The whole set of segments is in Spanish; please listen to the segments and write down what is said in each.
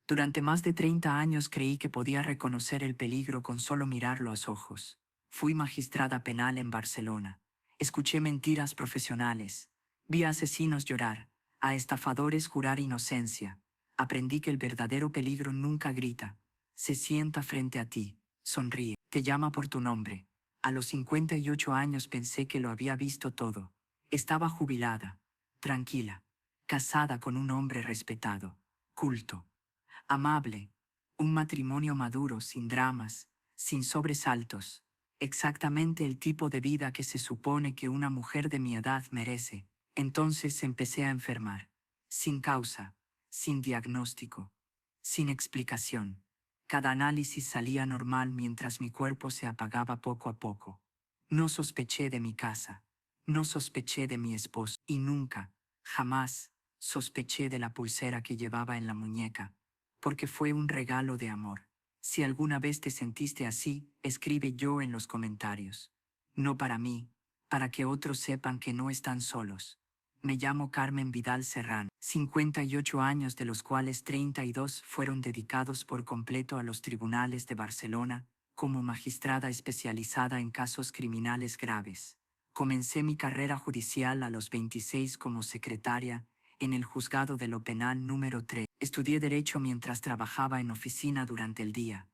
Durante más de 30 años creí que podía reconocer el peligro con solo mirar los ojos. Fui magistrada penal en Barcelona. Escuché mentiras profesionales. Vi a asesinos llorar, a estafadores jurar inocencia. Aprendí que el verdadero peligro nunca grita. Se sienta frente a ti, sonríe, te llama por tu nombre. A los 58 años pensé que lo había visto todo. Estaba jubilada, tranquila, casada con un hombre respetado, culto, amable, un matrimonio maduro, sin dramas, sin sobresaltos, exactamente el tipo de vida que se supone que una mujer de mi edad merece. Entonces empecé a enfermar, sin causa, sin diagnóstico, sin explicación. Cada análisis salía normal mientras mi cuerpo se apagaba poco a poco. No sospeché de mi casa, no sospeché de mi esposo y nunca, jamás, sospeché de la pulsera que llevaba en la muñeca, porque fue un regalo de amor. Si alguna vez te sentiste así, escribe yo en los comentarios. No para mí, para que otros sepan que no están solos. Me llamo Carmen Vidal Serrano, 58 años de los cuales 32 fueron dedicados por completo a los tribunales de Barcelona, como magistrada especializada en casos criminales graves. Comencé mi carrera judicial a los 26 como secretaria, en el juzgado de lo penal número 3. Estudié Derecho mientras trabajaba en oficina durante el día.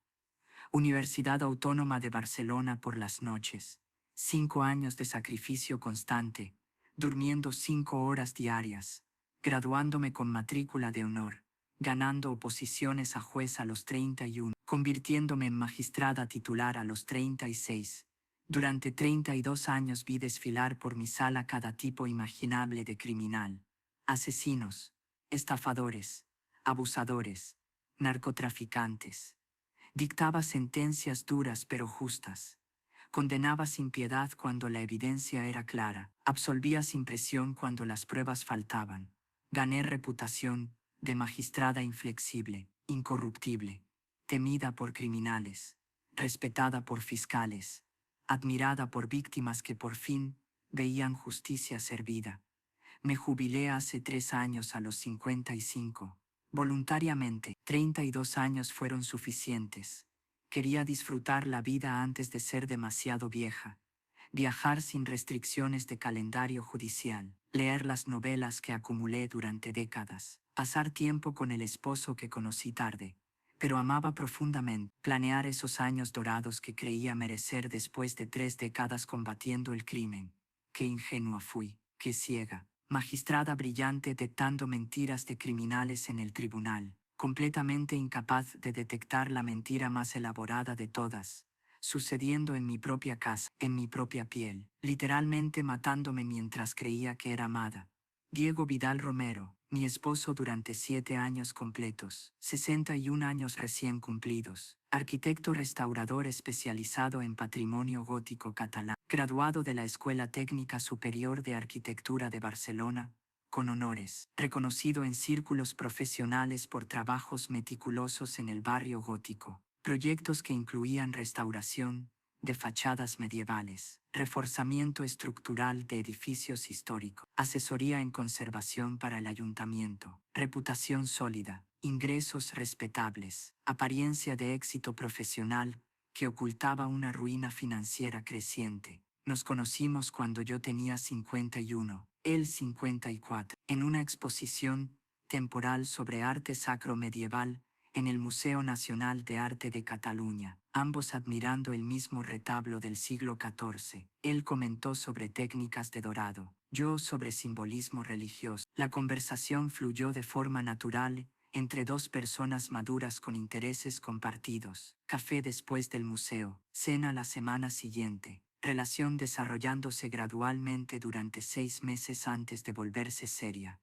Universidad Autónoma de Barcelona por las noches. 5 años de sacrificio constante, durmiendo 5 horas diarias, graduándome con matrícula de honor, ganando oposiciones a juez a los 31, convirtiéndome en magistrada titular a los 36. Durante 32 años vi desfilar por mi sala cada tipo imaginable de criminal. Asesinos, estafadores, abusadores, narcotraficantes. Dictaba sentencias duras pero justas. Condenaba sin piedad cuando la evidencia era clara. Absolvía sin presión cuando las pruebas faltaban. Gané reputación de magistrada inflexible, incorruptible, temida por criminales, respetada por fiscales, admirada por víctimas que por fin veían justicia servida. Me jubilé hace 3 años a los 55. Voluntariamente, 32 años fueron suficientes. Quería disfrutar la vida antes de ser demasiado vieja. Viajar sin restricciones de calendario judicial. Leer las novelas que acumulé durante décadas. Pasar tiempo con el esposo que conocí tarde, pero amaba profundamente. Planear esos años dorados que creía merecer después de 3 décadas combatiendo el crimen. Qué ingenua fui, qué ciega. Magistrada brillante detectando mentiras de criminales en el tribunal, completamente incapaz de detectar la mentira más elaborada de todas, sucediendo en mi propia casa, en mi propia piel, literalmente matándome mientras creía que era amada. Diego Vidal Romero, mi esposo durante 7 años completos, 61 años recién cumplidos, arquitecto restaurador especializado en patrimonio gótico catalán, graduado de la Escuela Técnica Superior de Arquitectura de Barcelona, con honores, reconocido en círculos profesionales por trabajos meticulosos en el barrio gótico, proyectos que incluían restauración de fachadas medievales, reforzamiento estructural de edificios históricos, asesoría en conservación para el ayuntamiento, reputación sólida, ingresos respetables, apariencia de éxito profesional que ocultaba una ruina financiera creciente. Nos conocimos cuando yo tenía 51, él 54, en una exposición temporal sobre arte sacro medieval en el Museo Nacional de Arte de Cataluña, ambos admirando el mismo retablo del siglo XIV. Él comentó sobre técnicas de dorado, yo sobre simbolismo religioso. La conversación fluyó de forma natural entre dos personas maduras con intereses compartidos. Café después del museo, cena la semana siguiente. Relación desarrollándose gradualmente durante 6 meses antes de volverse seria.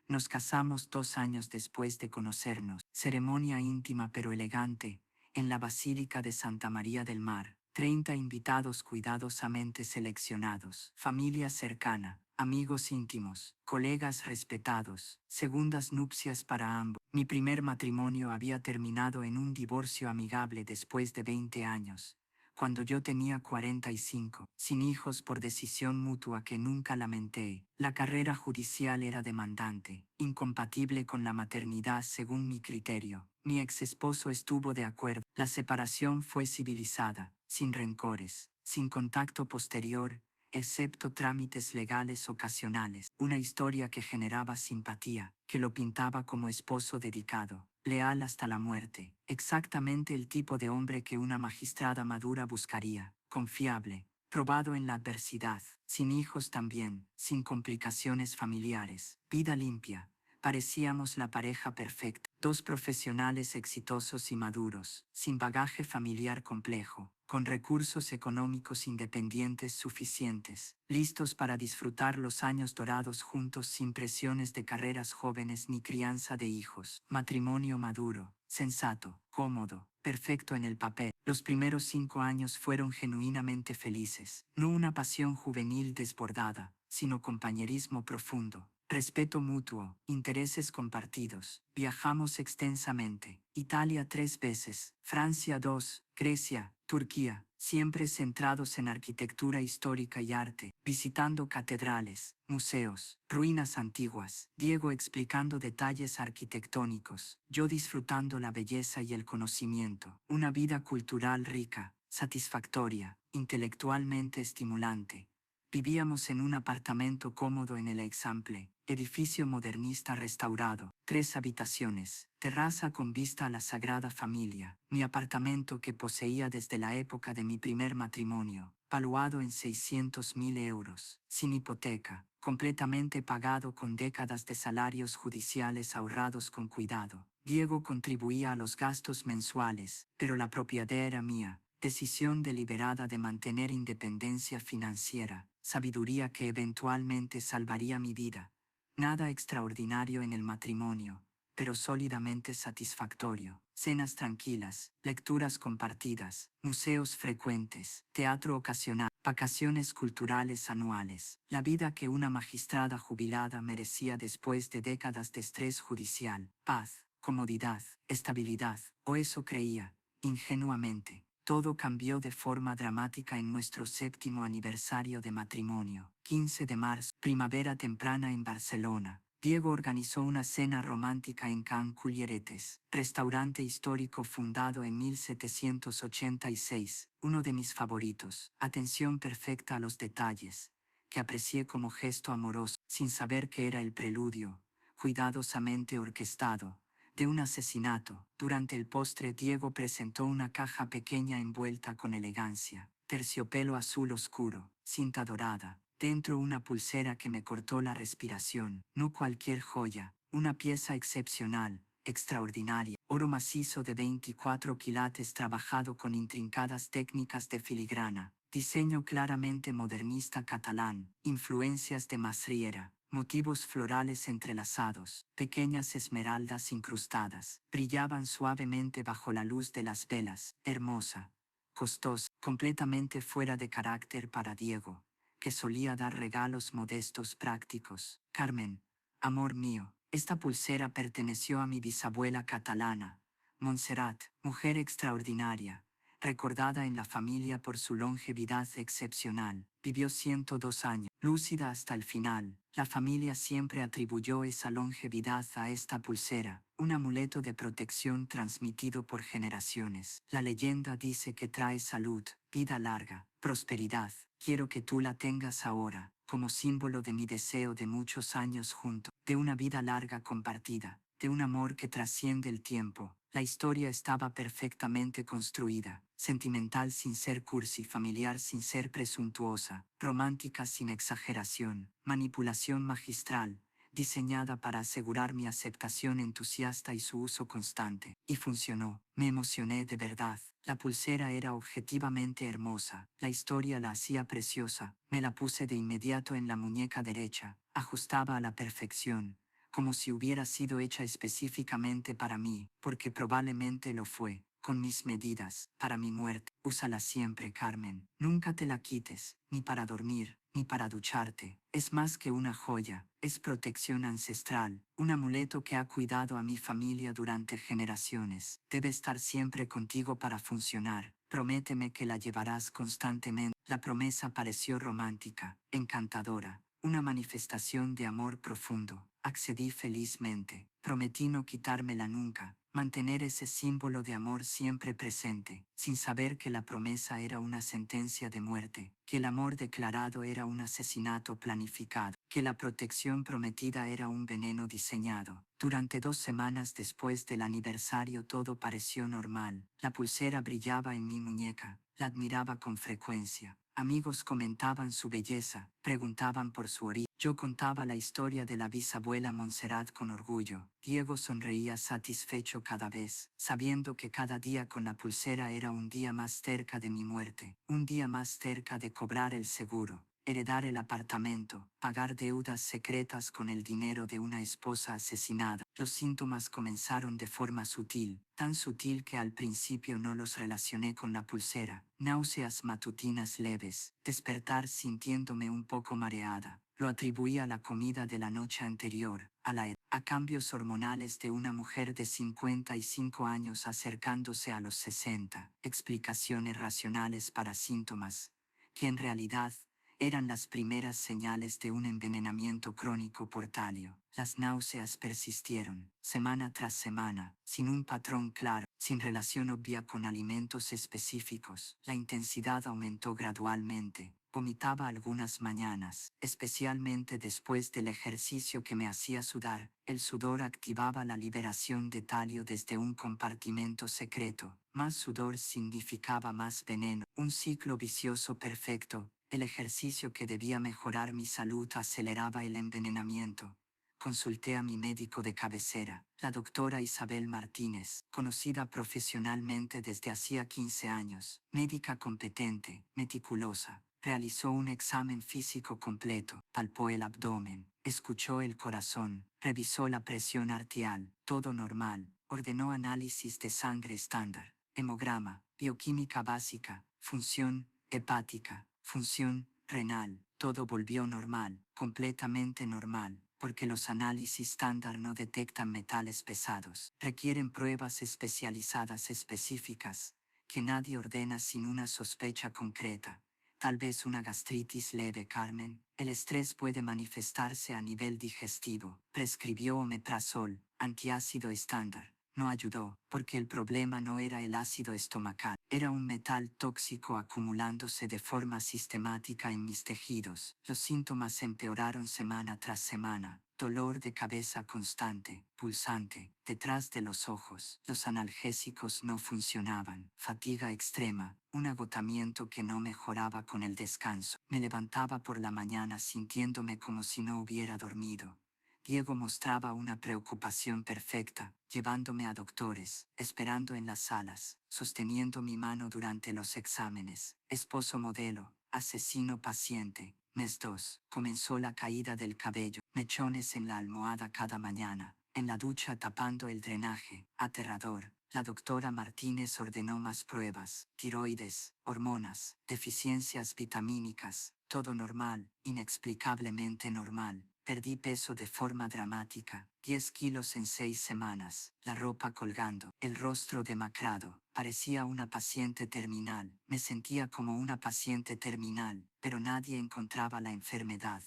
Nos casamos 2 años después de conocernos. Ceremonia íntima pero elegante, en la Basílica de Santa María del Mar. 30 invitados cuidadosamente seleccionados. Familia cercana, amigos íntimos, colegas respetados. Segundas nupcias para ambos. Mi primer matrimonio había terminado en un divorcio amigable después de 20 años. cuando yo tenía 45, sin hijos por decisión mutua que nunca lamenté. La carrera judicial era demandante, incompatible con la maternidad según mi criterio. Mi ex esposo estuvo de acuerdo. La separación fue civilizada, sin rencores, sin contacto posterior, excepto trámites legales ocasionales. Una historia que generaba simpatía, que lo pintaba como esposo dedicado, leal hasta la muerte. Exactamente el tipo de hombre que una magistrada madura buscaría, confiable, probado en la adversidad, sin hijos también, sin complicaciones familiares, vida limpia. Parecíamos la pareja perfecta, dos profesionales exitosos y maduros, sin bagaje familiar complejo, con recursos económicos independientes suficientes, listos para disfrutar los años dorados juntos sin presiones de carreras jóvenes ni crianza de hijos. Matrimonio maduro, sensato, cómodo, perfecto en el papel. Los primeros 5 años fueron genuinamente felices, no una pasión juvenil desbordada, sino compañerismo profundo. Respeto mutuo, intereses compartidos. Viajamos extensamente. Italia 3 veces, Francia 2, Grecia, Turquía, siempre centrados en arquitectura histórica y arte, visitando catedrales, museos, ruinas antiguas, Diego explicando detalles arquitectónicos, yo disfrutando la belleza y el conocimiento. Una vida cultural rica, satisfactoria, intelectualmente estimulante. Vivíamos en un apartamento cómodo en el Eixample, edificio modernista restaurado, 3 habitaciones, terraza con vista a la Sagrada Familia, mi apartamento que poseía desde la época de mi primer matrimonio, valuado en 600.000 euros, sin hipoteca, completamente pagado con décadas de salarios judiciales ahorrados con cuidado. Diego contribuía a los gastos mensuales, pero la propiedad era mía. Decisión deliberada de mantener independencia financiera, sabiduría que eventualmente salvaría mi vida. Nada extraordinario en el matrimonio, pero sólidamente satisfactorio. Cenas tranquilas, lecturas compartidas, museos frecuentes, teatro ocasional, vacaciones culturales anuales. La vida que una magistrada jubilada merecía después de décadas de estrés judicial. Paz, comodidad, estabilidad, o eso creía, ingenuamente. Todo cambió de forma dramática en nuestro 7º aniversario de matrimonio. 15 de marzo, primavera temprana en Barcelona. Diego organizó una cena romántica en Can Culleretes, restaurante histórico fundado en 1786, uno de mis favoritos. Atención perfecta a los detalles, que aprecié como gesto amoroso, sin saber que era el preludio, cuidadosamente orquestado, de un asesinato. Durante el postre Diego presentó una caja pequeña envuelta con elegancia, terciopelo azul oscuro, cinta dorada, dentro una pulsera que me cortó la respiración, no cualquier joya, una pieza excepcional, extraordinaria, oro macizo de 24 quilates trabajado con intrincadas técnicas de filigrana, diseño claramente modernista catalán, influencias de Masriera. Motivos florales entrelazados, pequeñas esmeraldas incrustadas, brillaban suavemente bajo la luz de las velas. Hermosa, costosa, completamente fuera de carácter para Diego, que solía dar regalos modestos prácticos. Carmen, amor mío, esta pulsera perteneció a mi bisabuela catalana, Montserrat, mujer extraordinaria, recordada en la familia por su longevidad excepcional. Vivió 102 años, lúcida hasta el final. La familia siempre atribuyó esa longevidad a esta pulsera, un amuleto de protección transmitido por generaciones. La leyenda dice que trae salud, vida larga, prosperidad. Quiero que tú la tengas ahora, como símbolo de mi deseo de muchos años juntos, de una vida larga compartida, de un amor que trasciende el tiempo. La historia estaba perfectamente construida, sentimental sin ser cursi, familiar sin ser presuntuosa, romántica sin exageración, manipulación magistral, diseñada para asegurar mi aceptación entusiasta y su uso constante. Y funcionó. Me emocioné de verdad. La pulsera era objetivamente hermosa. La historia la hacía preciosa. Me la puse de inmediato en la muñeca derecha. Ajustaba a la perfección, como si hubiera sido hecha específicamente para mí, porque probablemente lo fue. con mis medidas, para mi muerte. Úsala siempre, Carmen. Nunca te la quites, ni para dormir, ni para ducharte. Es más que una joya, es protección ancestral, un amuleto que ha cuidado a mi familia durante generaciones. Debe estar siempre contigo para funcionar. Prométeme que la llevarás constantemente. La promesa pareció romántica, encantadora, una manifestación de amor profundo. Accedí felizmente. Prometí no quitármela nunca, mantener ese símbolo de amor siempre presente, sin saber que la promesa era una sentencia de muerte, que el amor declarado era un asesinato planificado, que la protección prometida era un veneno diseñado. Durante 2 semanas después del aniversario todo pareció normal. La pulsera brillaba en mi muñeca, la admiraba con frecuencia. Amigos comentaban su belleza, preguntaban por su origen. Yo contaba la historia de la bisabuela Montserrat con orgullo. Diego sonreía satisfecho cada vez, sabiendo que cada día con la pulsera era un día más cerca de mi muerte, un día más cerca de cobrar el seguro, heredar el apartamento, pagar deudas secretas con el dinero de una esposa asesinada. Los síntomas comenzaron de forma sutil, tan sutil que al principio no los relacioné con la pulsera. Náuseas matutinas leves, despertar sintiéndome un poco mareada. Lo atribuía a la comida de la noche anterior, a cambios hormonales de una mujer de 55 años acercándose a los 60. Explicaciones racionales para síntomas, que en realidad eran las primeras señales de un envenenamiento crónico por talio. Las náuseas persistieron, semana tras semana, sin un patrón claro, sin relación obvia con alimentos específicos. La intensidad aumentó gradualmente. Vomitaba algunas mañanas, especialmente después del ejercicio que me hacía sudar. El sudor activaba la liberación de talio desde un compartimento secreto. Más sudor significaba más veneno. Un ciclo vicioso perfecto. El ejercicio que debía mejorar mi salud aceleraba el envenenamiento. Consulté a mi médico de cabecera, la doctora Isabel Martínez, conocida profesionalmente desde hacía 15 años, médica competente, meticulosa. Realizó un examen físico completo, palpó el abdomen, escuchó el corazón, revisó la presión arterial, todo normal, ordenó análisis de sangre estándar, hemograma, bioquímica básica, función hepática, función renal, todo volvió normal, completamente normal, porque los análisis estándar no detectan metales pesados, requieren pruebas especializadas específicas, que nadie ordena sin una sospecha concreta. Tal vez una gastritis leve, Carmen. El estrés puede manifestarse a nivel digestivo. Prescribió omeprazol, antiácido estándar. No ayudó, porque el problema no era el ácido estomacal. Era un metal tóxico acumulándose de forma sistemática en mis tejidos. Los síntomas empeoraron semana tras semana. Dolor de cabeza constante, pulsante, detrás de los ojos. Los analgésicos no funcionaban. Fatiga extrema, un agotamiento que no mejoraba con el descanso. Me levantaba por la mañana sintiéndome como si no hubiera dormido. Diego mostraba una preocupación perfecta, llevándome a doctores, esperando en las salas, sosteniendo mi mano durante los exámenes. Esposo modelo, asesino paciente. Mes 2. Comenzó la caída del cabello, mechones en la almohada cada mañana, en la ducha tapando el drenaje. Aterrador. La doctora Martínez ordenó más pruebas, tiroides, hormonas, deficiencias vitamínicas, todo normal, inexplicablemente normal. Perdí peso de forma dramática, 10 kilos en 6 semanas, la ropa colgando, el rostro demacrado. Parecía una paciente terminal. Me sentía como una paciente terminal, pero nadie encontraba la enfermedad.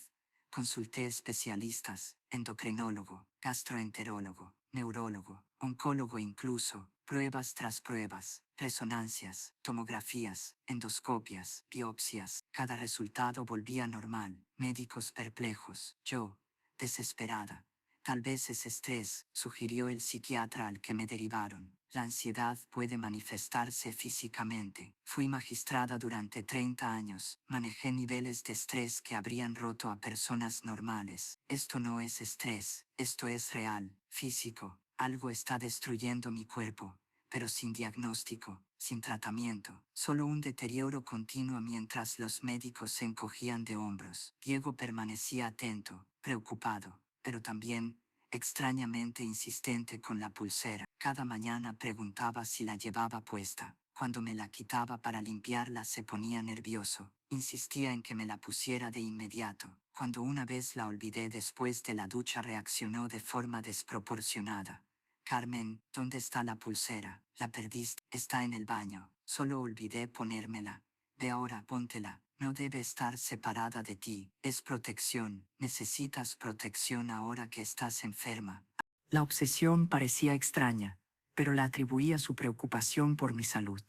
Consulté especialistas, endocrinólogo, gastroenterólogo, neurólogo, oncólogo incluso, pruebas tras pruebas, resonancias, tomografías, endoscopias, biopsias. Cada resultado volvía normal. Médicos perplejos. Yo, desesperada. Tal vez es estrés, sugirió el psiquiatra al que me derivaron. La ansiedad puede manifestarse físicamente. Fui magistrada durante 30 años. Manejé niveles de estrés que habrían roto a personas normales. Esto no es estrés, esto es real, físico. Algo está destruyendo mi cuerpo, pero sin diagnóstico, sin tratamiento. Solo un deterioro continuo mientras los médicos se encogían de hombros. Diego permanecía atento, preocupado, pero también extrañamente insistente con la pulsera. Cada mañana preguntaba si la llevaba puesta. Cuando me la quitaba para limpiarla se ponía nervioso. Insistía en que me la pusiera de inmediato. Cuando una vez la olvidé después de la ducha reaccionó de forma desproporcionada. Carmen, ¿dónde está la pulsera? La perdiste. Está en el baño. Solo olvidé ponérmela. Ve ahora, póntela. No debe estar separada de ti. Es protección. Necesitas protección ahora que estás enferma. La obsesión parecía extraña, pero la atribuía a su preocupación por mi salud,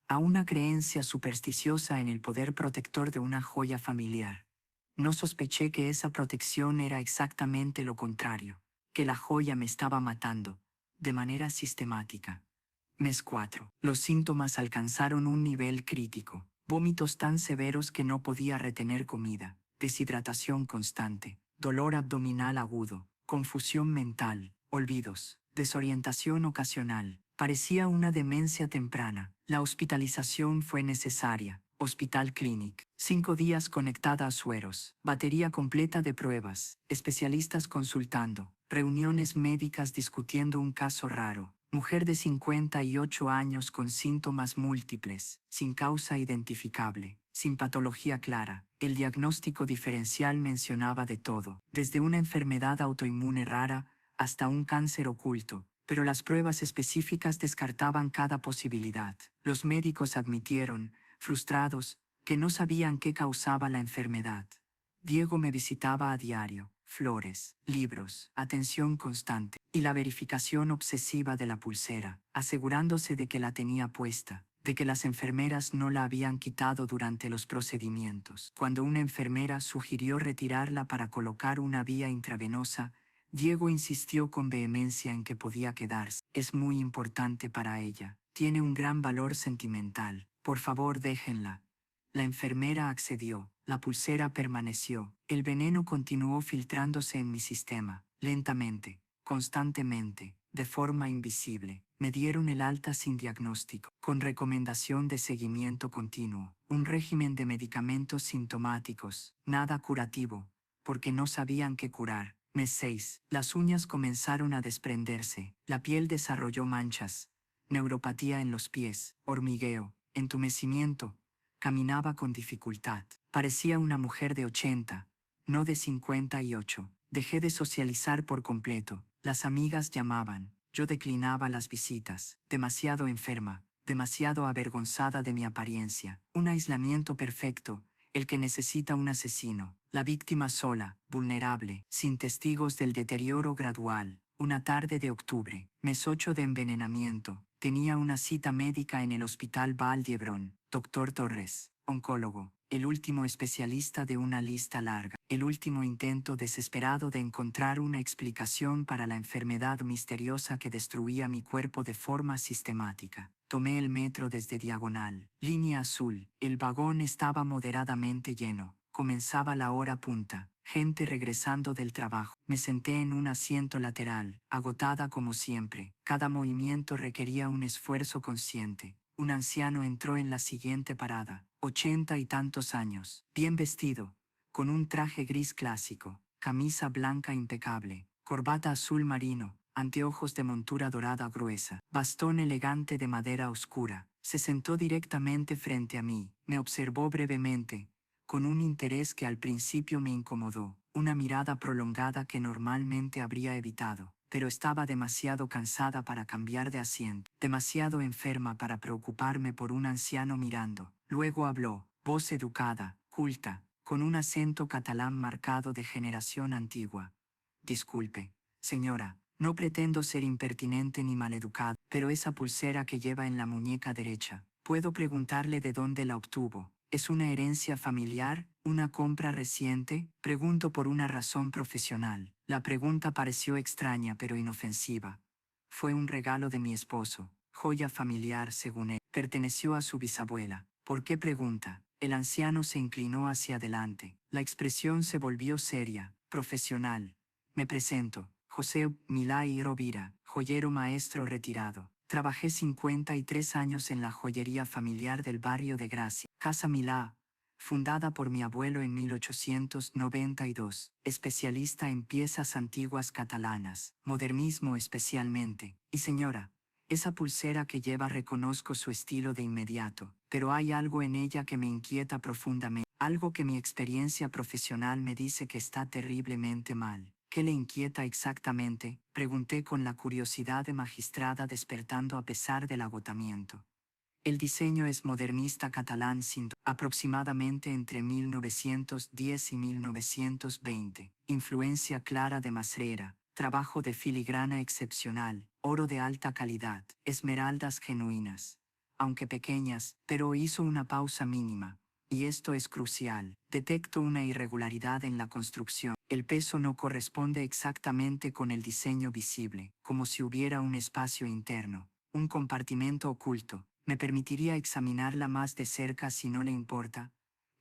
a una creencia supersticiosa en el poder protector de una joya familiar. No sospeché que esa protección era exactamente lo contrario, que la joya me estaba matando, de manera sistemática. Mes 4. Los síntomas alcanzaron un nivel crítico. Vómitos tan severos que no podía retener comida, deshidratación constante, dolor abdominal agudo, confusión mental, olvidos, desorientación ocasional. Parecía una demencia temprana. La hospitalización fue necesaria. Hospital Clinic. 5 días conectada a sueros. Batería completa de pruebas. Especialistas consultando. Reuniones médicas discutiendo un caso raro. Mujer de 58 años con síntomas múltiples, sin causa identificable, sin patología clara. El diagnóstico diferencial mencionaba de todo, desde una enfermedad autoinmune rara hasta un cáncer oculto, pero las pruebas específicas descartaban cada posibilidad. Los médicos admitieron, frustrados, que no sabían qué causaba la enfermedad. Diego me visitaba a diario. Flores, libros, atención constante y la verificación obsesiva de la pulsera, asegurándose de que la tenía puesta, de que las enfermeras no la habían quitado durante los procedimientos. Cuando una enfermera sugirió retirarla para colocar una vía intravenosa, Diego insistió con vehemencia en que podía quedarse. Es muy importante para ella. Tiene un gran valor sentimental. Por favor, déjenla. La enfermera accedió. La pulsera permaneció. El veneno continuó filtrándose en mi sistema, lentamente, constantemente, de forma invisible. Me dieron el alta sin diagnóstico, con recomendación de seguimiento continuo. Un régimen de medicamentos sintomáticos, nada curativo, porque no sabían qué curar. Mes 6. Las uñas comenzaron a desprenderse. La piel desarrolló manchas. Neuropatía en los pies, hormigueo, entumecimiento. Caminaba con dificultad. Parecía una mujer de 80, no de 58. Dejé de socializar por completo. Las amigas llamaban. Yo declinaba las visitas. Demasiado enferma, demasiado avergonzada de mi apariencia. Un aislamiento perfecto, el que necesita un asesino. La víctima sola, vulnerable, sin testigos del deterioro gradual. Una tarde de octubre, mes 8 de envenenamiento. Tenía una cita médica en el Hospital Vall d'Hebron. Dr. Torres, oncólogo, el último especialista de una lista larga, el último intento desesperado de encontrar una explicación para la enfermedad misteriosa que destruía mi cuerpo de forma sistemática. Tomé el metro desde Diagonal, línea azul. El vagón estaba moderadamente lleno. Comenzaba la hora punta. Gente regresando del trabajo. Me senté en un asiento lateral, agotada como siempre. Cada movimiento requería un esfuerzo consciente. Un anciano entró en la siguiente parada, 80 y tantos años, bien vestido, con un traje gris clásico, camisa blanca impecable, corbata azul marino, anteojos de montura dorada gruesa, bastón elegante de madera oscura. Se sentó directamente frente a mí, me observó brevemente, con un interés que al principio me incomodó, una mirada prolongada que normalmente habría evitado. Pero estaba demasiado cansada para cambiar de asiento, demasiado enferma para preocuparme por un anciano mirando. Luego habló, voz educada, culta, con un acento catalán marcado de generación antigua. Disculpe, señora, no pretendo ser impertinente ni maleducado, pero esa pulsera que lleva en la muñeca derecha, ¿puedo preguntarle de dónde la obtuvo? ¿Es una herencia familiar? ¿Una compra reciente? Pregunto por una razón profesional. La pregunta pareció extraña pero inofensiva. Fue un regalo de mi esposo, joya familiar según él. Perteneció a su bisabuela. ¿Por qué pregunta? El anciano se inclinó hacia adelante. La expresión se volvió seria, profesional. Me presento. José Milay Rovira, joyero maestro retirado. Trabajé 53 años en la joyería familiar del barrio de Gracia. Casa Milá, fundada por mi abuelo en 1892, especialista en piezas antiguas catalanas, modernismo especialmente. Y señora, esa pulsera que lleva reconozco su estilo de inmediato, pero hay algo en ella que me inquieta profundamente, algo que mi experiencia profesional me dice que está terriblemente mal. ¿Qué le inquieta exactamente?, pregunté con la curiosidad de magistrada despertando a pesar del agotamiento. El diseño es modernista catalán aproximadamente entre 1910 y 1920. Influencia clara de Masrera, trabajo de filigrana excepcional, oro de alta calidad, esmeraldas genuinas. Aunque pequeñas, pero hizo una pausa mínima. Y esto es crucial. Detecto una irregularidad en la construcción. El peso no corresponde exactamente con el diseño visible, como si hubiera un espacio interno, un compartimento oculto. ¿Me permitiría examinarla más de cerca si no le importa?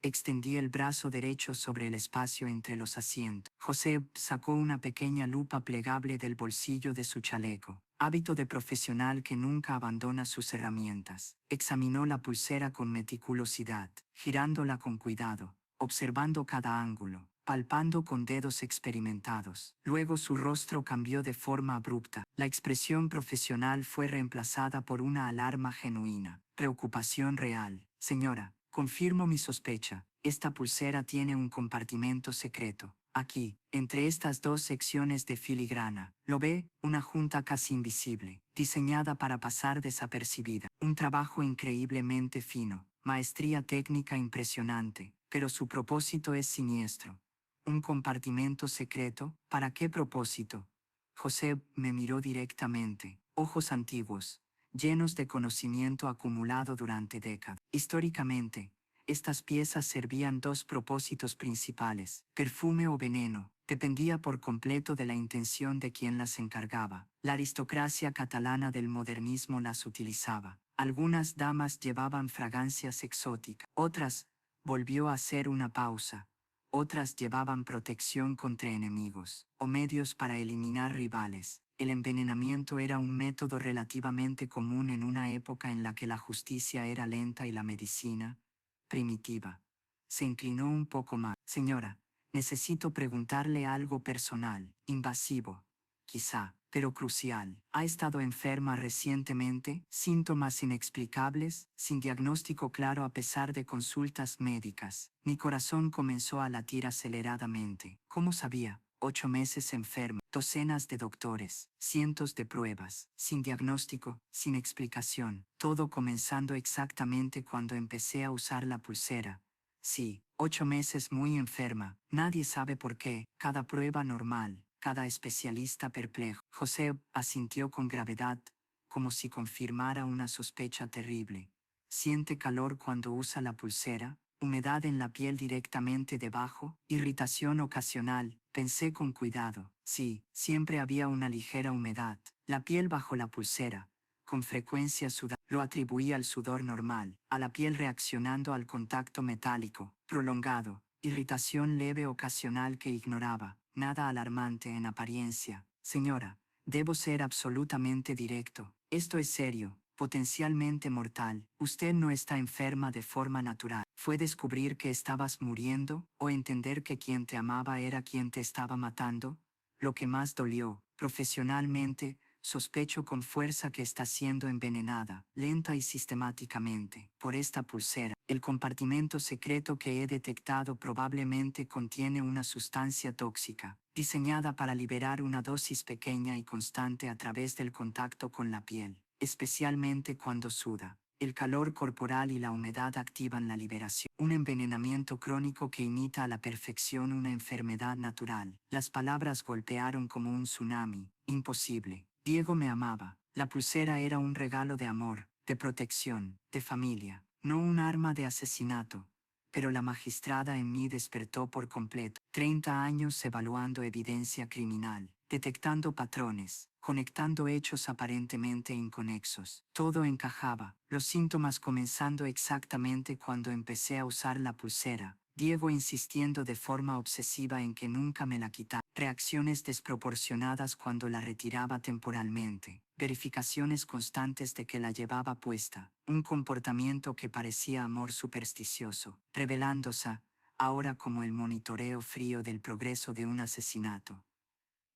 Extendí el brazo derecho sobre el espacio entre los asientos. José sacó una pequeña lupa plegable del bolsillo de su chaleco, hábito de profesional que nunca abandona sus herramientas. Examinó la pulsera con meticulosidad, girándola con cuidado, observando cada ángulo, palpando con dedos experimentados. Luego su rostro cambió de forma abrupta. La expresión profesional fue reemplazada por una alarma genuina. Preocupación real. Señora, confirmo mi sospecha. Esta pulsera tiene un compartimento secreto. Aquí, entre estas dos secciones de filigrana, ¿lo ve? Una junta casi invisible, diseñada para pasar desapercibida. Un trabajo increíblemente fino, maestría técnica impresionante, pero su propósito es siniestro. ¿Un compartimento secreto? ¿Para qué propósito? José me miró directamente, ojos antiguos, llenos de conocimiento acumulado durante décadas. Históricamente, estas piezas servían dos propósitos principales: perfume o veneno. Dependía por completo de la intención de quien las encargaba. La aristocracia catalana del modernismo las utilizaba. Algunas damas llevaban fragancias exóticas, otras, volvió a hacer una pausa, otras llevaban protección contra enemigos, o medios para eliminar rivales. El envenenamiento era un método relativamente común en una época en la que la justicia era lenta y la medicina primitiva. Se inclinó un poco más. Señora, necesito preguntarle algo personal, invasivo, quizá, pero crucial. ¿Ha estado enferma recientemente? Síntomas inexplicables, sin diagnóstico claro a pesar de consultas médicas. Mi corazón comenzó a latir aceleradamente. ¿Cómo sabía? 8 meses enferma, docenas de doctores, cientos de pruebas, sin diagnóstico, sin explicación, todo comenzando exactamente cuando empecé a usar la pulsera. Sí, 8 meses muy enferma, nadie sabe por qué, cada prueba normal, cada especialista perplejo. José asintió con gravedad, como si confirmara una sospecha terrible. ¿Siente calor cuando usa la pulsera? Humedad en la piel directamente debajo, irritación ocasional. Pensé con cuidado. Sí, siempre había una ligera humedad. La piel bajo la pulsera, con frecuencia sudaba. Lo atribuía al sudor normal, a la piel reaccionando al contacto metálico, prolongado, irritación leve ocasional que ignoraba, nada alarmante en apariencia. Señora, debo ser absolutamente directo. Esto es serio, potencialmente mortal. Usted no está enferma de forma natural. ¿Fue descubrir que estabas muriendo, o entender que quien te amaba era quien te estaba matando? Lo que más dolió, profesionalmente, sospecho con fuerza que está siendo envenenada, lenta y sistemáticamente, por esta pulsera. El compartimento secreto que he detectado probablemente contiene una sustancia tóxica, diseñada para liberar una dosis pequeña y constante a través del contacto con la piel, especialmente cuando suda. El calor corporal y la humedad activan la liberación. Un envenenamiento crónico que imita a la perfección una enfermedad natural. Las palabras golpearon como un tsunami. Imposible. Diego me amaba. La pulsera era un regalo de amor, de protección, de familia, no un arma de asesinato. Pero la magistrada en mí despertó por completo. 30 años evaluando evidencia criminal, detectando patrones, conectando hechos aparentemente inconexos. Todo encajaba, los síntomas comenzando exactamente cuando empecé a usar la pulsera. Diego insistiendo de forma obsesiva en que nunca me la quitara. Reacciones desproporcionadas cuando la retiraba temporalmente. verificaciones constantes de que la llevaba puesta, un comportamiento que parecía amor supersticioso, revelándose, ahora como el monitoreo frío del progreso de un asesinato.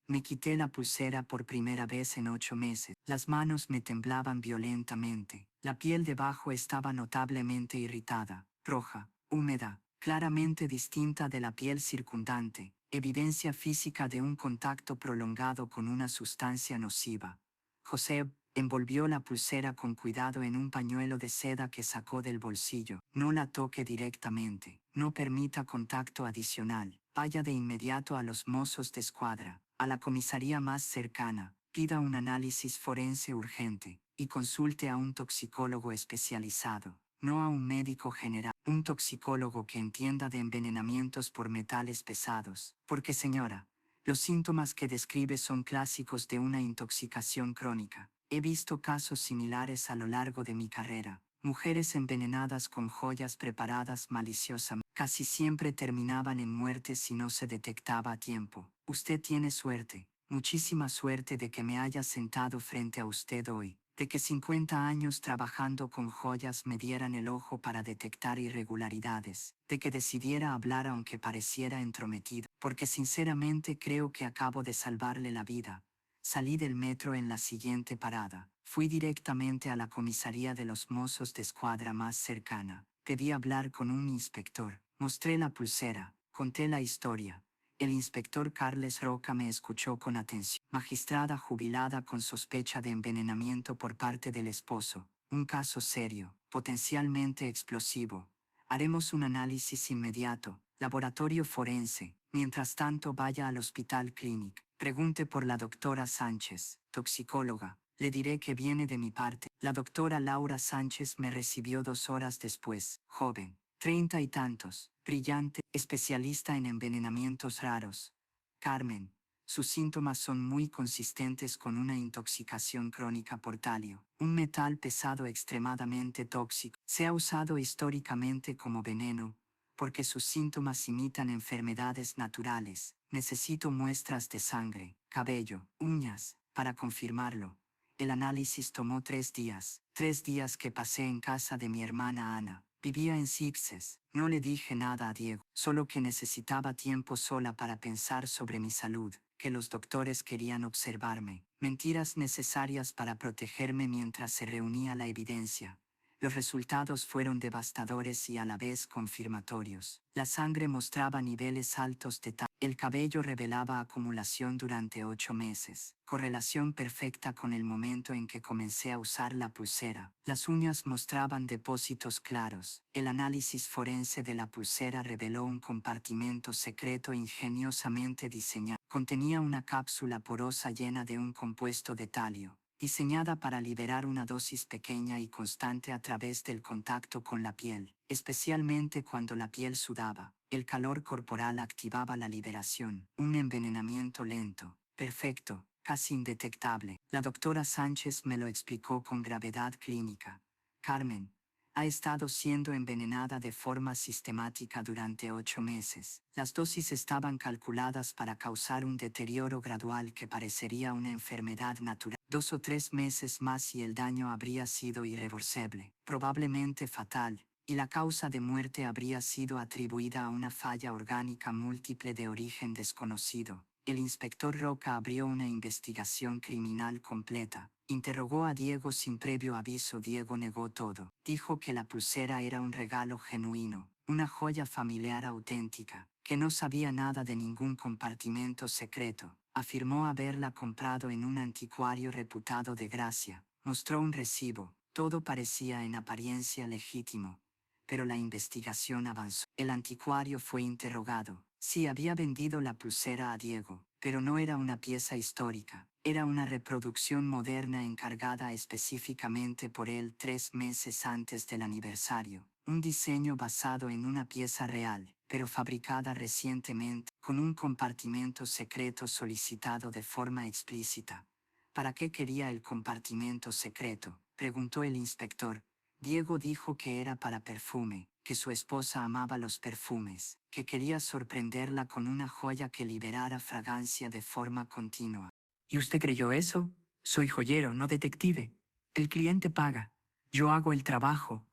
Me quité la pulsera por primera vez en 8 meses. Las manos me temblaban violentamente. La piel debajo estaba notablemente irritada, roja, húmeda, claramente distinta de la piel circundante, evidencia física de un contacto prolongado con una sustancia nociva. José envolvió la pulsera con cuidado en un pañuelo de seda que sacó del bolsillo. No la toque directamente. No permita contacto adicional. Vaya de inmediato a los mozos de escuadra, a la comisaría más cercana, pida un análisis forense urgente, y consulte a un toxicólogo especializado, no a un médico general, un toxicólogo que entienda de envenenamientos por metales pesados, porque señora, los síntomas que describe son clásicos de una intoxicación crónica. He visto casos similares a lo largo de mi carrera. Mujeres envenenadas con joyas preparadas maliciosamente casi siempre terminaban en muerte si no se detectaba a tiempo. Usted tiene suerte, muchísima suerte de que me haya sentado frente a usted hoy, de que 50 años trabajando con joyas me dieran el ojo para detectar irregularidades, de que decidiera hablar aunque pareciera entrometido, porque sinceramente creo que acabo de salvarle la vida. Salí del metro en la siguiente parada. Fui directamente a la comisaría de los mozos de escuadra más cercana. Pedí hablar con un inspector. Mostré la pulsera. Conté la historia. El inspector Carles Roca me escuchó con atención. Magistrada jubilada con sospecha de envenenamiento por parte del esposo. Un caso serio, potencialmente explosivo. Haremos un análisis inmediato. Laboratorio forense. Mientras tanto vaya al Hospital Clínic. Pregunte por la doctora Sánchez, toxicóloga. Le diré que viene de mi parte. La doctora Laura Sánchez me recibió 2 horas después. Joven, 30 y tantos, brillante, especialista en envenenamientos raros. Carmen, sus síntomas son muy consistentes con una intoxicación crónica por talio, un metal pesado extremadamente tóxico. Se ha usado históricamente como veneno, porque sus síntomas imitan enfermedades naturales. Necesito muestras de sangre, cabello, uñas, para confirmarlo. El análisis tomó 3 días. 3 días que pasé en casa de mi hermana Ana. Vivía en Sitges. No le dije nada a Diego, solo que necesitaba tiempo sola para pensar sobre mi salud, que los doctores querían observarme. Mentiras necesarias para protegerme mientras se reunía la evidencia. Los resultados fueron devastadores y a la vez confirmatorios. La sangre mostraba niveles altos de talio. El cabello revelaba acumulación durante 8 meses. Correlación perfecta con el momento en que comencé a usar la pulsera. Las uñas mostraban depósitos claros. El análisis forense de la pulsera reveló un compartimento secreto ingeniosamente diseñado. Contenía una cápsula porosa llena de un compuesto de talio, diseñada para liberar una dosis pequeña y constante a través del contacto con la piel, especialmente cuando la piel sudaba. El calor corporal activaba la liberación, un envenenamiento lento, perfecto, casi indetectable. La doctora Sánchez me lo explicó con gravedad clínica. Carmen ha estado siendo envenenada de forma sistemática durante 8 meses. Las dosis estaban calculadas para causar un deterioro gradual que parecería una enfermedad natural. 2 o 3 meses más y el daño habría sido irreversible, probablemente fatal, y la causa de muerte habría sido atribuida a una falla orgánica múltiple de origen desconocido. El inspector Roca abrió una investigación criminal completa. Interrogó a Diego sin previo aviso. Diego negó todo. Dijo que la pulsera era un regalo genuino, una joya familiar auténtica, que no sabía nada de ningún compartimento secreto. Afirmó haberla comprado en un anticuario reputado de Gracia. Mostró un recibo. Todo parecía en apariencia legítimo. Pero la investigación avanzó. El anticuario fue interrogado. Sí, había vendido la pulsera a Diego, pero no era una pieza histórica. Era una reproducción moderna encargada específicamente por él 3 meses antes del aniversario. Un diseño basado en una pieza real, pero fabricada recientemente, con un compartimento secreto solicitado de forma explícita. ¿Para qué quería el compartimento secreto?, preguntó el inspector. Diego dijo que era para perfume, que su esposa amaba los perfumes, que quería sorprenderla con una joya que liberara fragancia de forma continua. ¿Y usted creyó eso? Soy joyero, no detective. El cliente paga. Yo hago el trabajo.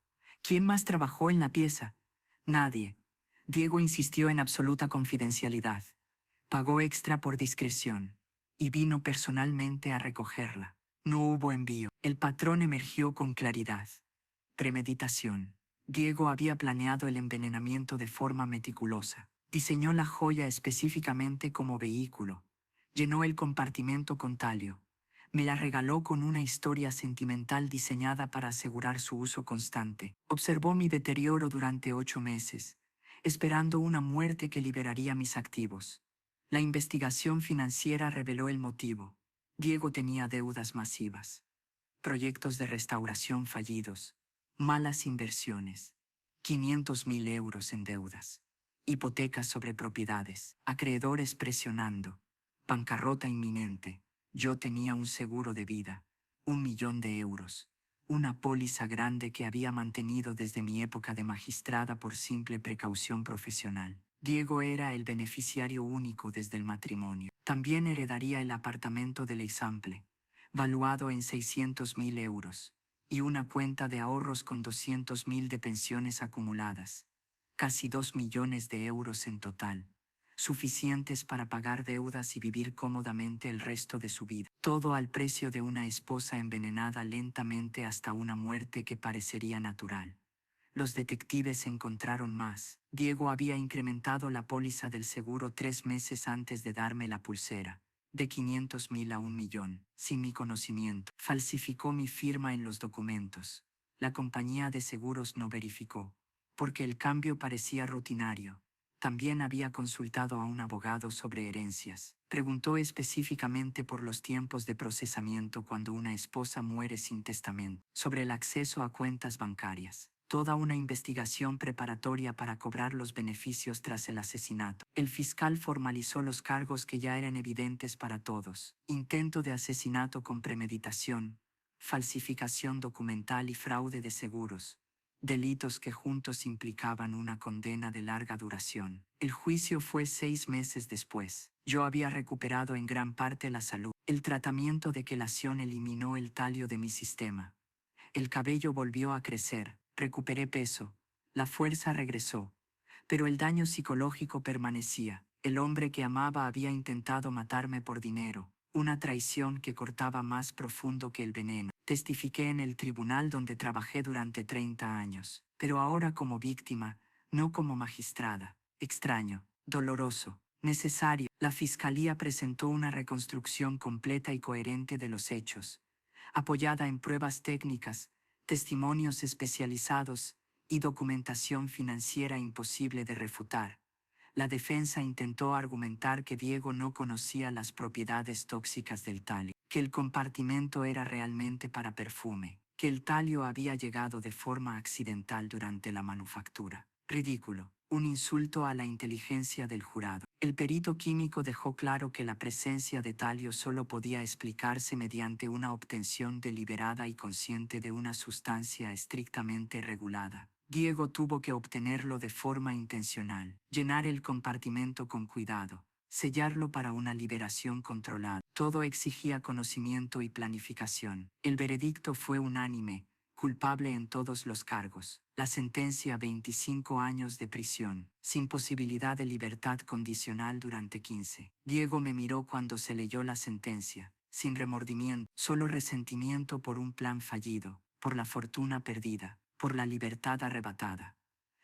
¿Quién más trabajó en la pieza? Nadie. Diego insistió en absoluta confidencialidad. Pagó extra por discreción. Y vino personalmente a recogerla. No hubo envío. El patrón emergió con claridad. Premeditación. Diego había planeado el envenenamiento de forma meticulosa. Diseñó la joya específicamente como vehículo. Llenó el compartimento con talio. Me la regaló con una historia sentimental diseñada para asegurar su uso constante. Observó mi deterioro durante 8 meses, esperando una muerte que liberaría mis activos. La investigación financiera reveló el motivo. Diego tenía deudas masivas, proyectos de restauración fallidos, malas inversiones, 500.000 euros en deudas, hipotecas sobre propiedades, acreedores presionando, bancarrota inminente. Yo tenía un seguro de vida, 1 millón de euros, una póliza grande que había mantenido desde mi época de magistrada por simple precaución profesional. Diego era el beneficiario único desde el matrimonio. También heredaría el apartamento del Eixample, valuado en 600.000 euros, y una cuenta de ahorros con 200.000 de pensiones acumuladas, casi 2 millones de euros en total, suficientes para pagar deudas y vivir cómodamente el resto de su vida. Todo al precio de una esposa envenenada lentamente hasta una muerte que parecería natural. Los detectives encontraron más. Diego había incrementado la póliza del seguro 3 meses antes de darme la pulsera, de 500.000 a 1 millón, sin mi conocimiento. Falsificó mi firma en los documentos. La compañía de seguros no verificó, porque el cambio parecía rutinario. También había consultado a un abogado sobre herencias. Preguntó específicamente por los tiempos de procesamiento cuando una esposa muere sin testamento, sobre el acceso a cuentas bancarias. Toda una investigación preparatoria para cobrar los beneficios tras el asesinato. El fiscal formalizó los cargos que ya eran evidentes para todos: intento de asesinato con premeditación, falsificación documental y fraude de seguros, delitos que juntos implicaban una condena de larga duración. El juicio fue 6 meses después. Yo había recuperado en gran parte la salud. El tratamiento de quelación eliminó el talio de mi sistema. El cabello volvió a crecer, recuperé peso, la fuerza regresó, pero el daño psicológico permanecía. El hombre que amaba había intentado matarme por dinero, una traición que cortaba más profundo que el veneno. Testifiqué en el tribunal donde trabajé durante 30 años, pero ahora como víctima, no como magistrada. Extraño, doloroso, necesario. La fiscalía presentó una reconstrucción completa y coherente de los hechos, apoyada en pruebas técnicas, testimonios especializados y documentación financiera imposible de refutar. La defensa intentó argumentar que Diego no conocía las propiedades tóxicas del talio, que el compartimento era realmente para perfume, que el talio había llegado de forma accidental durante la manufactura. Ridículo. Un insulto a la inteligencia del jurado. El perito químico dejó claro que la presencia de talio solo podía explicarse mediante una obtención deliberada y consciente de una sustancia estrictamente regulada. Diego tuvo que obtenerlo de forma intencional, llenar el compartimento con cuidado, sellarlo para una liberación controlada. Todo exigía conocimiento y planificación. El veredicto fue unánime: culpable en todos los cargos. La sentencia: 25 años de prisión, sin posibilidad de libertad condicional durante 15. Diego me miró cuando se leyó la sentencia, sin remordimiento, solo resentimiento por un plan fallido, por la fortuna perdida, por la libertad arrebatada.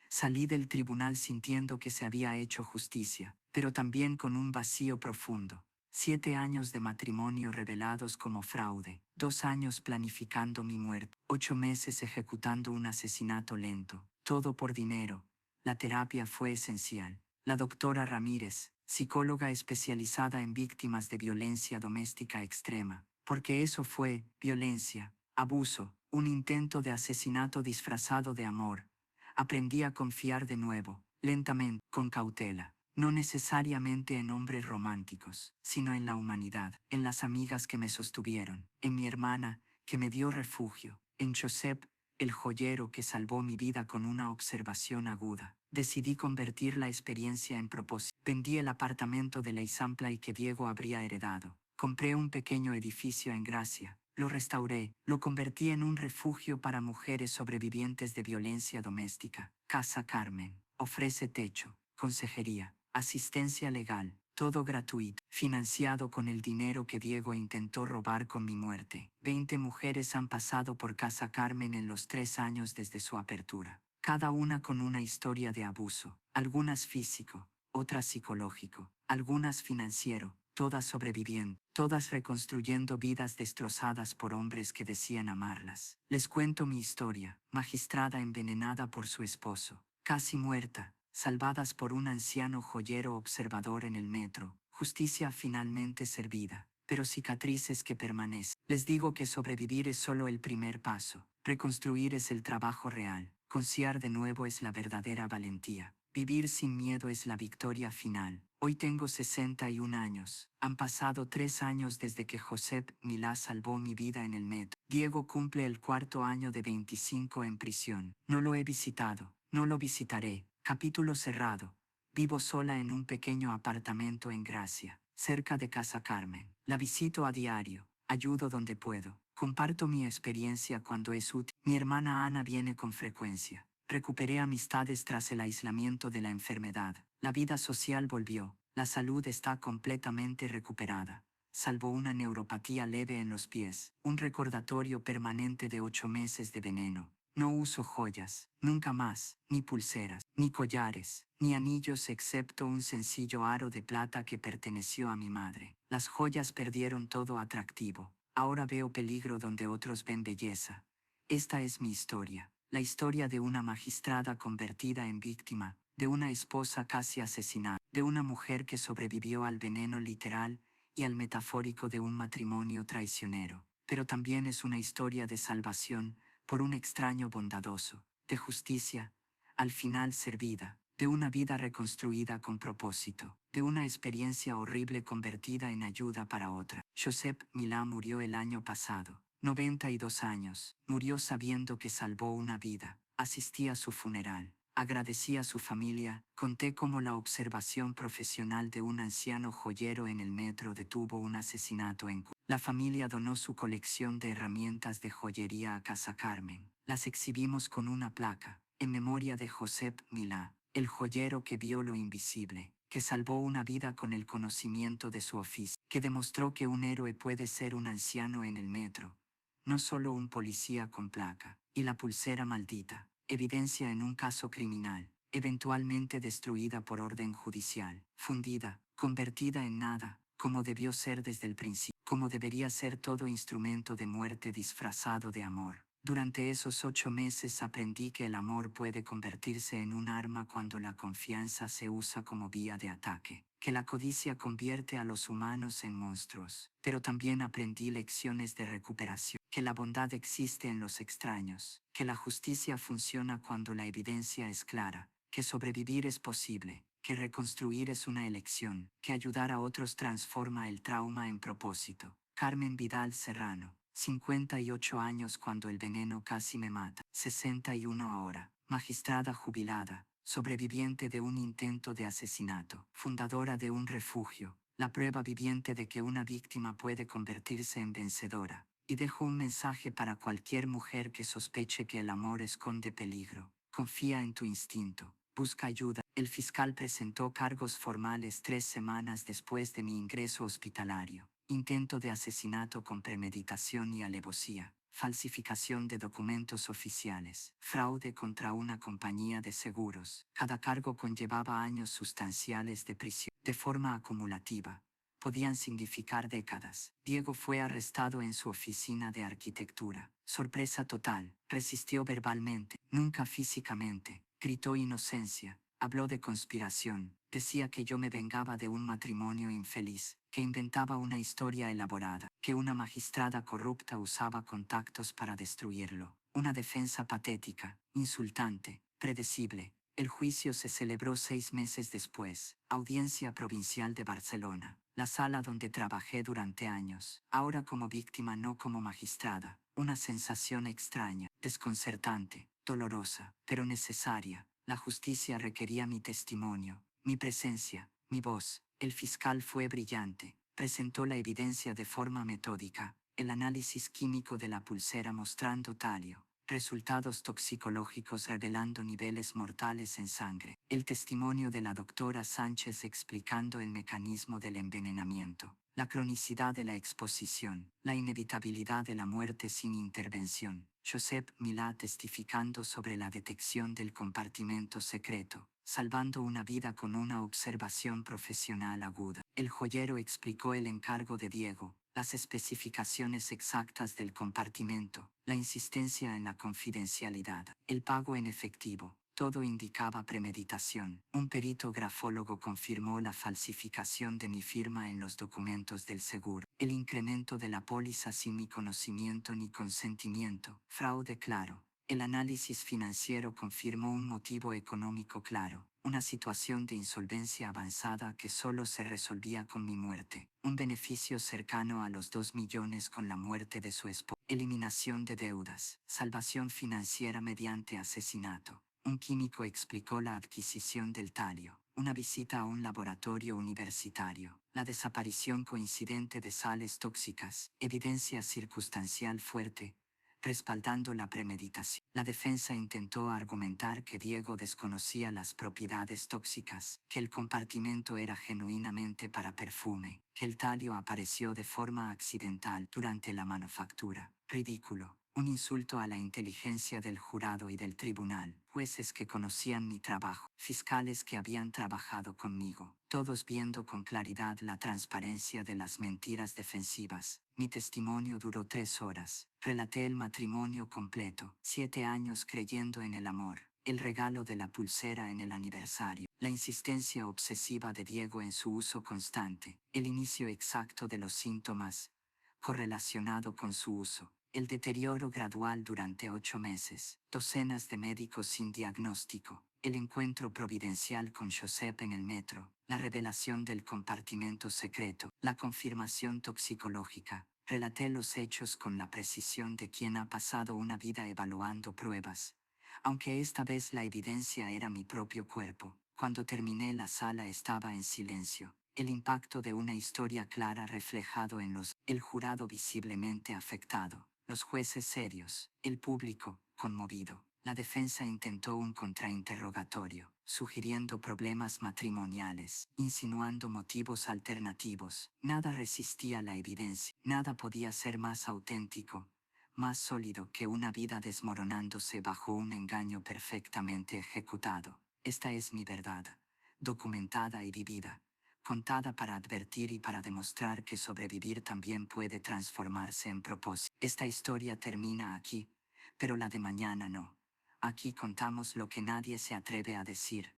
Salí del tribunal sintiendo que se había hecho justicia, pero también con un vacío profundo. 7 años de matrimonio revelados como fraude, 2 años planificando mi muerte, 8 meses ejecutando un asesinato lento, todo por dinero. La terapia fue esencial. La doctora Ramírez, psicóloga especializada en víctimas de violencia doméstica extrema, porque eso fue violencia, abuso, un intento de asesinato disfrazado de amor. Aprendí a confiar de nuevo, lentamente, con cautela. No necesariamente en hombres románticos, sino en la humanidad, en las amigas que me sostuvieron, en mi hermana, que me dio refugio, en Josep, el joyero que salvó mi vida con una observación aguda. Decidí convertir la experiencia en propósito. Vendí el apartamento de Eixample y que Diego habría heredado. Compré un pequeño edificio en Gracia, lo restauré, lo convertí en un refugio para mujeres sobrevivientes de violencia doméstica. Casa Carmen ofrece techo, consejería, asistencia legal, todo gratuito, financiado con el dinero que Diego intentó robar con mi muerte. 20 mujeres han pasado por Casa Carmen en los 3 años desde su apertura, cada una con una historia de abuso, algunas físico, otras psicológico, algunas financiero, todas sobreviviendo, todas reconstruyendo vidas destrozadas por hombres que decían amarlas. Les cuento mi historia: magistrada envenenada por su esposo, casi muerta, salvadas por un anciano joyero observador en el metro, justicia finalmente servida, pero cicatrices que permanecen. Les digo que sobrevivir es solo el primer paso, reconstruir es el trabajo real, confiar de nuevo es la verdadera valentía. Vivir sin miedo es la victoria final. Hoy tengo 61 años. Han pasado 3 años desde que Josep Milá salvó mi vida en el metro. Diego cumple el 4º año de 25 en prisión. No lo he visitado. No lo visitaré. Capítulo cerrado. Vivo sola en un pequeño apartamento en Gracia, cerca de Casa Carmen. La visito a diario. Ayudo donde puedo. Comparto mi experiencia cuando es útil. Mi hermana Ana viene con frecuencia. Recuperé amistades tras el aislamiento de la enfermedad. La vida social volvió. La salud está completamente recuperada, salvo una neuropatía leve en los pies. Un recordatorio permanente de 8 meses de veneno. No uso joyas, nunca más, ni pulseras, ni collares, ni anillos, excepto un sencillo aro de plata que perteneció a mi madre. Las joyas perdieron todo atractivo. Ahora veo peligro donde otros ven belleza. Esta es mi historia. La historia de una magistrada convertida en víctima, de una esposa casi asesinada, de una mujer que sobrevivió al veneno literal y al metafórico de un matrimonio traicionero. Pero también es una historia de salvación por un extraño bondadoso, de justicia, al final servida, de una vida reconstruida con propósito, de una experiencia horrible convertida en ayuda para otra. Josep Milá murió el año pasado. 92 años, murió sabiendo que salvó una vida. Asistí a su funeral, agradecí a su familia, conté cómo la observación profesional de un anciano joyero en el metro detuvo un asesinato en Cuba. La familia donó su colección de herramientas de joyería a Casa Carmen. Las exhibimos con una placa, en memoria de Josep Milá, el joyero que vio lo invisible, que salvó una vida con el conocimiento de su oficio, que demostró que un héroe puede ser un anciano en el metro, no solo un policía con placa. Y la pulsera maldita, evidencia en un caso criminal, eventualmente destruida por orden judicial, fundida, convertida en nada, como debió ser desde el principio, como debería ser todo instrumento de muerte disfrazado de amor. Durante esos 8 meses aprendí que el amor puede convertirse en un arma cuando la confianza se usa como vía de ataque, que la codicia convierte a los humanos en monstruos. Pero también aprendí lecciones de recuperación, que la bondad existe en los extraños, que la justicia funciona cuando la evidencia es clara, que sobrevivir es posible, que reconstruir es una elección, que ayudar a otros transforma el trauma en propósito. Carmen Vidal Serrano, 58 años cuando el veneno casi me mata, 61 ahora, magistrada jubilada, sobreviviente de un intento de asesinato, fundadora de un refugio, la prueba viviente de que una víctima puede convertirse en vencedora. Y dejo un mensaje para cualquier mujer que sospeche que el amor esconde peligro. Confía en tu instinto. Busca ayuda. El fiscal presentó cargos formales 3 semanas después de mi ingreso hospitalario. Intento de asesinato con premeditación y alevosía. Falsificación de documentos oficiales. Fraude contra una compañía de seguros. Cada cargo conllevaba años sustanciales de prisión. De forma acumulativa, podían significar décadas. Diego fue arrestado en su oficina de arquitectura. Sorpresa total. Resistió verbalmente, nunca físicamente. Gritó inocencia. Habló de conspiración. Decía que yo me vengaba de un matrimonio infeliz, que inventaba una historia elaborada, que una magistrada corrupta usaba contactos para destruirlo. Una defensa patética, insultante, predecible. El juicio se celebró 6 meses después. Audiencia Provincial de Barcelona, la sala donde trabajé durante años, ahora como víctima, no como magistrada. Una sensación extraña, desconcertante, dolorosa, pero necesaria. La justicia requería mi testimonio, mi presencia, mi voz. El fiscal fue brillante. Presentó la evidencia de forma metódica, el análisis químico de la pulsera mostrando talio, resultados toxicológicos revelando niveles mortales en sangre, el testimonio de la doctora Sánchez explicando el mecanismo del envenenamiento, la cronicidad de la exposición, la inevitabilidad de la muerte sin intervención, Josep Milá testificando sobre la detección del compartimento secreto, salvando una vida con una observación profesional aguda. El joyero explicó el encargo de Diego, las especificaciones exactas del compartimento, la insistencia en la confidencialidad, el pago en efectivo. Todo indicaba premeditación. Un perito grafólogo confirmó la falsificación de mi firma en los documentos del seguro. El incremento de la póliza sin mi conocimiento ni consentimiento. Fraude claro. El análisis financiero confirmó un motivo económico claro, una situación de insolvencia avanzada que solo se resolvía con mi muerte, un beneficio cercano a los 2 millones con la muerte de su esposa, eliminación de deudas, salvación financiera mediante asesinato. Un químico explicó la adquisición del talio, una visita a un laboratorio universitario, la desaparición coincidente de sales tóxicas, evidencia circunstancial fuerte, respaldando la premeditación. La defensa intentó argumentar que Diego desconocía las propiedades tóxicas, que el compartimento era genuinamente para perfume, que el talio apareció de forma accidental durante la manufactura. Ridículo. Un insulto a la inteligencia del jurado y del tribunal, jueces que conocían mi trabajo, fiscales que habían trabajado conmigo, todos viendo con claridad la transparencia de las mentiras defensivas. Mi testimonio duró 3 horas. Relaté el matrimonio completo, 7 años creyendo en el amor, el regalo de la pulsera en el aniversario, la insistencia obsesiva de Diego en su uso constante, el inicio exacto de los síntomas, correlacionado con su uso, el deterioro gradual durante 8 meses, docenas de médicos sin diagnóstico, el encuentro providencial con Josep en el metro, la revelación del compartimento secreto, la confirmación toxicológica. Relaté los hechos con la precisión de quien ha pasado una vida evaluando pruebas, aunque esta vez la evidencia era mi propio cuerpo. Cuando terminé la sala estaba en silencio. El impacto de una historia clara reflejado en el jurado visiblemente afectado, los jueces serios, el público, conmovido. La defensa intentó un contrainterrogatorio, sugiriendo problemas matrimoniales, insinuando motivos alternativos. Nada resistía la evidencia, nada podía ser más auténtico, más sólido que una vida desmoronándose bajo un engaño perfectamente ejecutado. Esta es mi verdad, documentada y vivida, contada para advertir y para demostrar que sobrevivir también puede transformarse en propósito. Esta historia termina aquí, pero la de mañana no. Aquí contamos lo que nadie se atreve a decir,